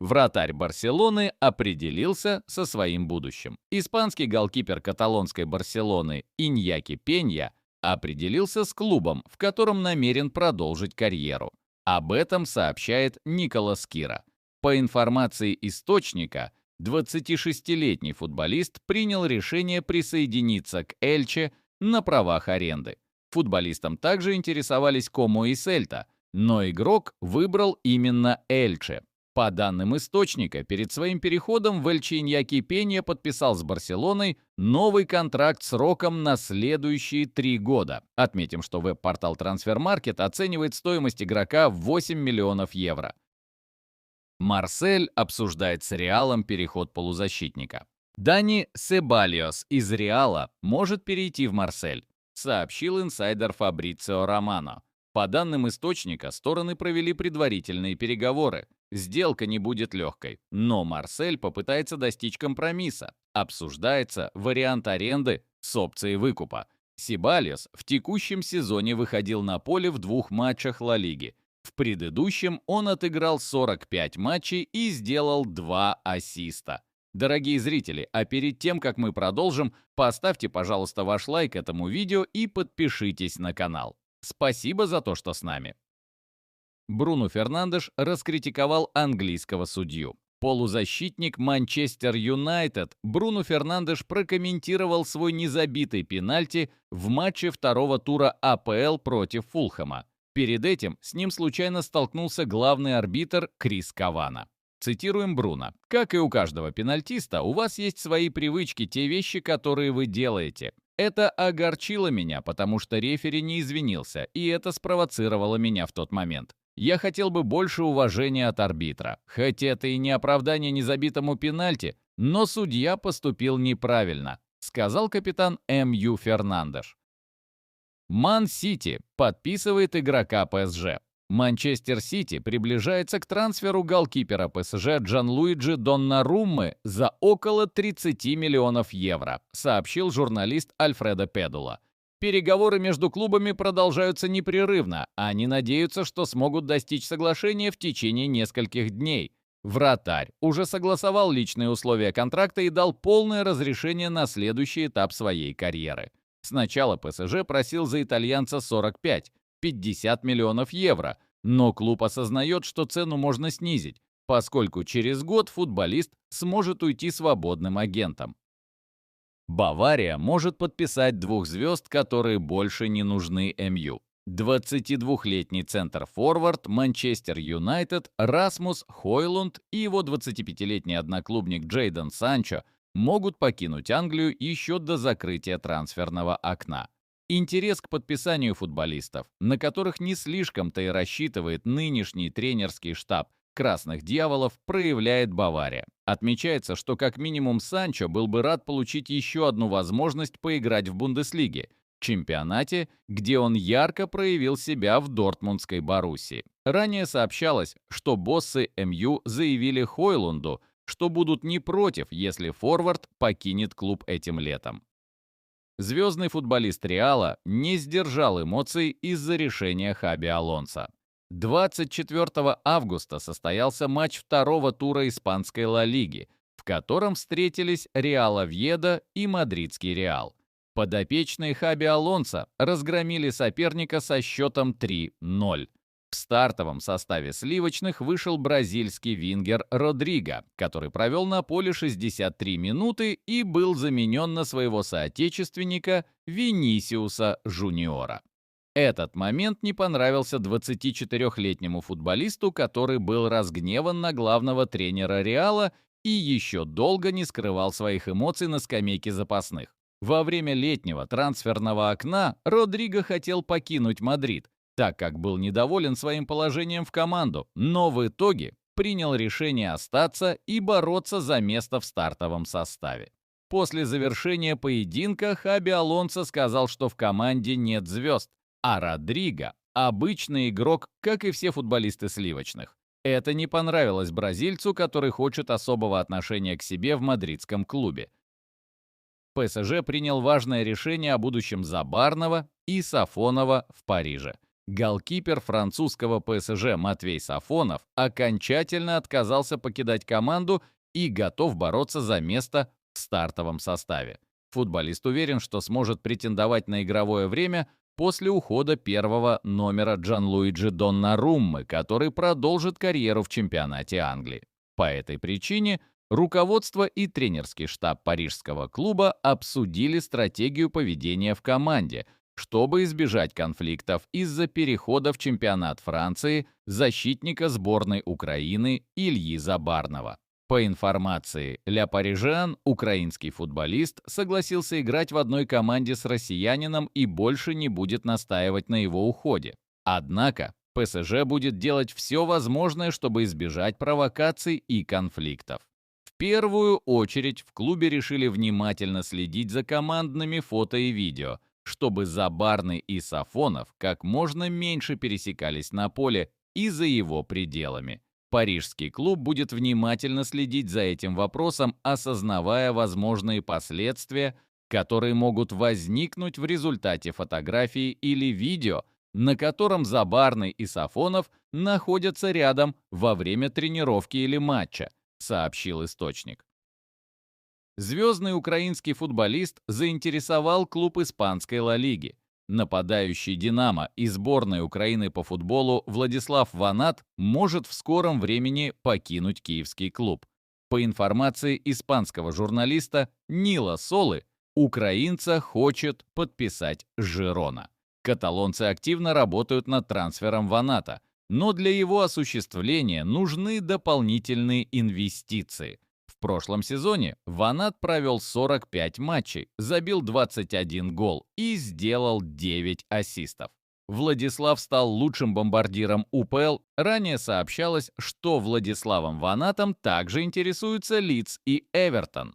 Вратарь Барселоны определился со своим будущим. Испанский голкипер каталонской Барселоны Иньяки Пенья определился с клубом, в котором намерен продолжить карьеру. Об этом сообщает Николас Кира. По информации источника, 26-летний футболист принял решение присоединиться к Эльче на правах аренды. Футболистом также интересовались Комо и Сельта, но игрок выбрал именно Эльче. По данным источника, перед своим переходом в Эльче Иньяки Пенья подписал с Барселоной новый контракт сроком на следующие 3 года. Отметим, что веб-портал Transfermarkt оценивает стоимость игрока в 8 миллионов евро. Марсель обсуждает с Реалом переход полузащитника. Дани Себальос из Реала может перейти в Марсель, сообщил инсайдер Фабрицио Романо. По данным источника, стороны провели предварительные переговоры. Сделка не будет легкой, но Марсель попытается достичь компромисса. Обсуждается вариант аренды с опцией выкупа. Себальос в текущем сезоне выходил на поле в 2 матчах Ла Лиги. В предыдущем он отыграл 45 матчей и сделал 2 ассиста. Дорогие зрители, а перед тем, как мы продолжим, поставьте, пожалуйста, ваш лайк этому видео и подпишитесь на канал. Спасибо за то, что с нами. Бруно Фернандеш раскритиковал английского судью. Полузащитник Манчестер Юнайтед Бруно Фернандеш прокомментировал свой незабитый пенальти в матче 2-го тура АПЛ против Фулхэма. Перед этим с ним случайно столкнулся главный арбитр Крис Кавана. Цитируем Бруно. «Как и у каждого пенальтиста, у вас есть свои привычки, те вещи, которые вы делаете. Это огорчило меня, потому что рефери не извинился, и это спровоцировало меня в тот момент. Я хотел бы больше уважения от арбитра. Хоть это и не оправдание незабитому пенальти, но судья поступил неправильно», сказал капитан МЮ Фернандеш. Ман-Сити подписывает игрока ПСЖ. Манчестер Сити приближается к трансферу голкипера ПСЖ Джанлуиджи Доннаруммы за около 30 миллионов евро, сообщил журналист Альфредо Педула. Переговоры между клубами продолжаются непрерывно, они надеются, что смогут достичь соглашения в течение нескольких дней. Вратарь уже согласовал личные условия контракта и дал полное разрешение на следующий этап своей карьеры. Сначала ПСЖ просил за итальянца 45-50 миллионов евро, но клуб осознает, что цену можно снизить, поскольку через год футболист сможет уйти свободным агентом. Бавария может подписать 2 звезд, которые больше не нужны МЮ. 22-летний центр-форвард Манчестер Юнайтед Расмус Хойлунд и его 25-летний одноклубник Джейдон Санчо могут покинуть Англию еще до закрытия трансферного окна. Интерес к подписанию футболистов, на которых не слишком-то и рассчитывает нынешний тренерский штаб «Красных дьяволов», проявляет Бавария. Отмечается, что как минимум Санчо был бы рад получить еще одну возможность поиграть в Бундеслиге, чемпионате, где он ярко проявил себя в дортмундской Боруссии. Ранее сообщалось, что боссы МЮ заявили Хойлунду, что будут не против, если форвард покинет клуб этим летом. Звездный футболист Реала не сдержал эмоций из-за решения Хаби Алонсо. 24 августа состоялся матч 2-го тура испанской Ла Лиги, в котором встретились Реал Овьедо и мадридский Реал. Подопечные Хаби Алонсо разгромили соперника со счетом 3-0. В стартовом составе сливочных вышел бразильский вингер Родриго, который провел на поле 63 минуты и был заменен на своего соотечественника Винисиуса Жуниора. Этот момент не понравился 24-летнему футболисту, который был разгневан на главного тренера Реала и еще долго не скрывал своих эмоций на скамейке запасных. Во время летнего трансферного окна Родриго хотел покинуть Мадрид, так как был недоволен своим положением в команду, но в итоге принял решение остаться и бороться за место в стартовом составе. После завершения поединка Хаби Алонсо сказал, что в команде нет звезд, а Родриго – обычный игрок, как и все футболисты сливочных. Это не понравилось бразильцу, который хочет особого отношения к себе в мадридском клубе. ПСЖ принял важное решение о будущем Забарного и Сафонова в Париже. Голкипер французского ПСЖ Матвей Сафонов окончательно отказался покидать команду и готов бороться за место в стартовом составе. Футболист уверен, что сможет претендовать на игровое время после ухода первого номера Джанлуиджи Доннаруммы, который продолжит карьеру в чемпионате Англии. По этой причине руководство и тренерский штаб парижского клуба обсудили стратегию поведения в команде, чтобы избежать конфликтов из-за перехода в чемпионат Франции защитника сборной Украины Ильи Забарного. По информации «Ля Парижан», украинский футболист согласился играть в одной команде с россиянином и больше не будет настаивать на его уходе. Однако ПСЖ будет делать все возможное, чтобы избежать провокаций и конфликтов. В первую очередь в клубе решили внимательно следить за командными фото и видео, чтобы Забарный и Сафонов как можно меньше пересекались на поле и за его пределами. Парижский клуб будет внимательно следить за этим вопросом, осознавая возможные последствия, которые могут возникнуть в результате фотографии или видео, на котором Забарный и Сафонов находятся рядом во время тренировки или матча, сообщил источник. Звездный украинский футболист заинтересовал клуб испанской Ла Лиги. Нападающий «Динамо» и сборной Украины по футболу Владислав Ванат может в скором времени покинуть киевский клуб. По информации испанского журналиста Нила Солы, украинца хочет подписать Жирона. Каталонцы активно работают над трансфером Ваната, но для его осуществления нужны дополнительные инвестиции. В прошлом сезоне Ванат провел 45 матчей, забил 21 гол и сделал 9 ассистов. Владислав стал лучшим бомбардиром УПЛ. Ранее сообщалось, что Владиславом Ванатом также интересуются Лидс и Эвертон.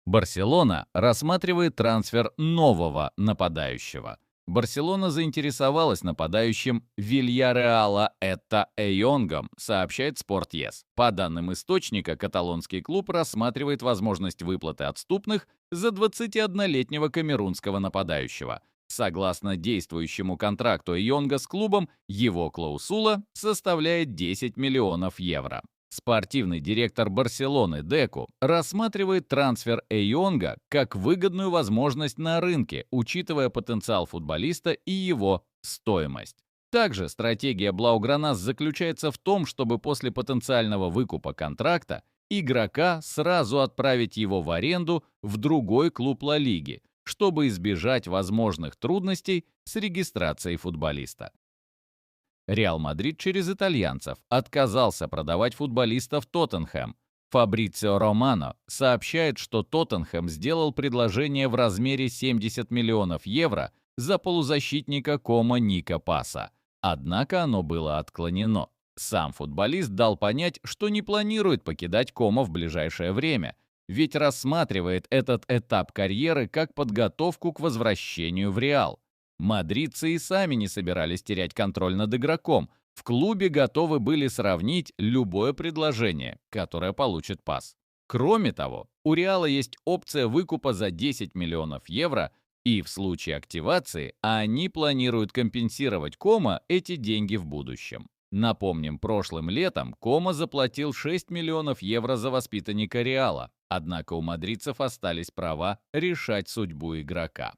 Барселона рассматривает трансфер нового нападающего. Барселона заинтересовалась нападающим Вильяреала Этта Эйонгом, сообщает Sport.yes. По данным источника, каталонский клуб рассматривает возможность выплаты отступных за 21-летнего камерунского нападающего. Согласно действующему контракту Эйонга с клубом, его клаусула составляет 10 миллионов евро. Спортивный директор Барселоны Деку рассматривает трансфер Эйонга как выгодную возможность на рынке, учитывая потенциал футболиста и его стоимость. Также стратегия Блаугранас заключается в том, чтобы после потенциального выкупа контракта игрока сразу отправить его в аренду в другой клуб Ла Лиги, чтобы избежать возможных трудностей с регистрацией футболиста. Реал Мадрид через итальянцев отказался продавать футболиста в Тоттенхэм. Фабрицио Романо сообщает, что Тоттенхэм сделал предложение в размере 70 миллионов евро за полузащитника Кома Ника Паса. Однако оно было отклонено. Сам футболист дал понять, что не планирует покидать Кома в ближайшее время, ведь рассматривает этот этап карьеры как подготовку к возвращению в Реал. Мадридцы и сами не собирались терять контроль над игроком. В клубе готовы были сравнить любое предложение, которое получит Пас. Кроме того, у Реала есть опция выкупа за 10 миллионов евро, и в случае активации они планируют компенсировать Кома эти деньги в будущем. Напомним, прошлым летом Кома заплатил 6 миллионов евро за воспитанника Реала, однако у мадридцев остались права решать судьбу игрока.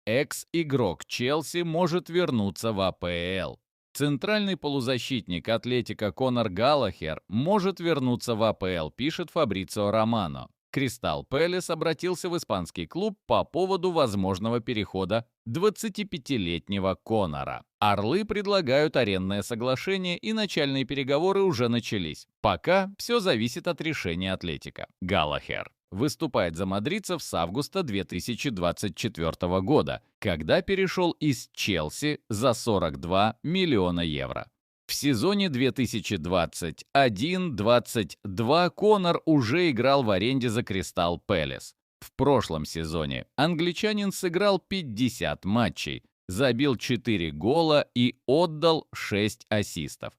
Экс-игрок Челси может вернуться в АПЛ. Центральный полузащитник Атлетико Конор Галлахер может вернуться в АПЛ, пишет Фабрицио Романо. Кристал Пэлас обратился в испанский клуб по поводу возможного перехода 25-летнего Конора. Орлы предлагают арендное соглашение, и начальные переговоры уже начались. Пока все зависит от решения Атлетико. Галлахер выступает за мадридцев с августа 2024 года, когда перешел из Челси за 42 миллиона евро. В сезоне 2021-22 Конор уже играл в аренде за Кристал Пэлас. В прошлом сезоне англичанин сыграл 50 матчей, забил 4 гола и отдал 6 ассистов.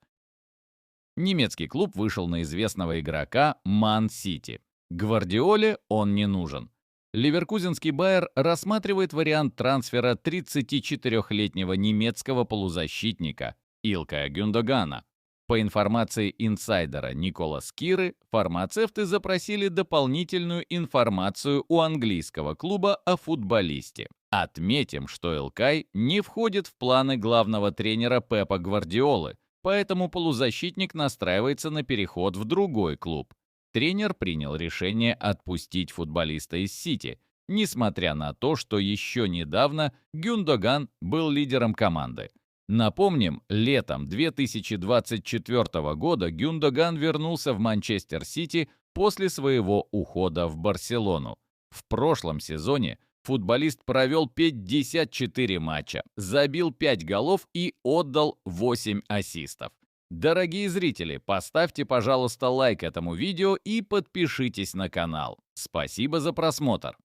Немецкий клуб вышел на известного игрока Ман Сити. Гвардиоле он не нужен. Ливеркузенский Байер рассматривает вариант трансфера 34-летнего немецкого полузащитника Илкая Гюндогана. По информации инсайдера Никола Скиры, фармацевты запросили дополнительную информацию у английского клуба о футболисте. Отметим, что Илкай не входит в планы главного тренера Пепа Гвардиолы, поэтому полузащитник настраивается на переход в другой клуб. Тренер принял решение отпустить футболиста из Сити, несмотря на то, что еще недавно Гюндоган был лидером команды. Напомним, летом 2024 года Гюндоган вернулся в Манчестер Сити после своего ухода в Барселону. В прошлом сезоне футболист провел 54 матча, забил 5 голов и отдал 8 ассистов. Дорогие зрители, поставьте, пожалуйста, лайк этому видео и подпишитесь на канал. Спасибо за просмотр!